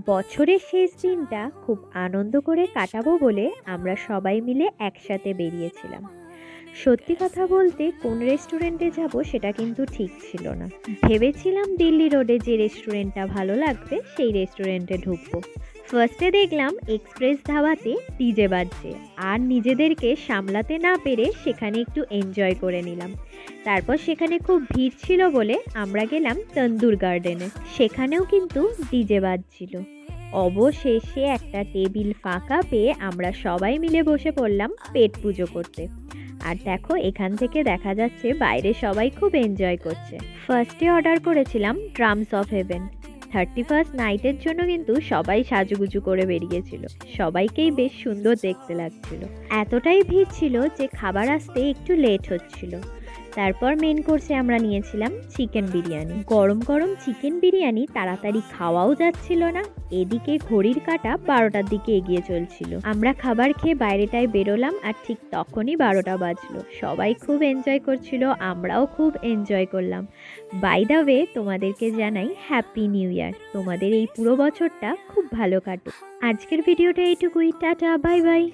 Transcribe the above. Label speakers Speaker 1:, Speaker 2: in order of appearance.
Speaker 1: বছরের শেষ দিনটা খুব আনন্দ করে কাটাবো বলে আমরা সবাই মিলে একসাথে বেরিয়েছিলাম। সত্যি কথা বলতে কোন রেস্টুরেন্টে যাব সেটা কিন্তু ঠিক ছিল না। ভেবেছিলাম দিল্লি রোডে যে রেস্টুরেন্টটা ভালো লাগবে সেই রেস্টুরেন্টে ঢুকবো। ফার্স্টে দেখলাম এক্সপ্রেস ধাবাতে ডিজে বাজছে, আর নিজেদেরকে সামলাতে না পেরে সেখানে একটু এনজয় করে নিলাম। তারপর সেখানে খুব ভিড় ছিল বলে আমরা গেলাম তন্দুর গার্ডেনে, সেখানেও কিন্তু ডিজে বাজছিল। অবশেষে একটা টেবিল ফাঁকা পেয়ে আমরা সবাই মিলে বসে পড়লাম পেট পুজো করতে। আর দেখো, এখান থেকে দেখা যাচ্ছে বাইরে সবাই খুব এনজয় করছে। ফার্স্টে অর্ডার করেছিলাম ড্রামস অফ হেভেন। 31st নাইটের জন্য কিন্তু সবাই সাজুগুজু করে বেরিয়েছিল, সবাইকেই বেশ সুন্দর দেখতে লাগছিল। এতটাই ভিড় ছিল যে খাবার আসতে একটু লেট হচ্ছিল। তারপর মেন কোর্সে আমরা নিয়েছিলাম চিকেন বিরিয়ানি। গরম গরম চিকেন বিরিয়ানি তাড়াতাড়ি খাওয়াও যাচ্ছিল না, এদিকে ঘড়ির কাঁটা 12টার দিকে এগিয়ে চলছিল। আমরা খাবার খেয়ে বাইরেটায় বেরোলাম, আর ঠিক তখনই 12টা বাজলো। সবাই খুব এনজয় করছিল, আমরাও খুব এনজয় করলাম। বাই দ্য ওয়ে, তোমাদেরকে জানাই হ্যাপি নিউ ইয়ার। তোমাদের এই পুরো বছরটা খুব ভালো কাটুক। আজকের ভিডিওটা এইটুকুই। Tata, bye bye.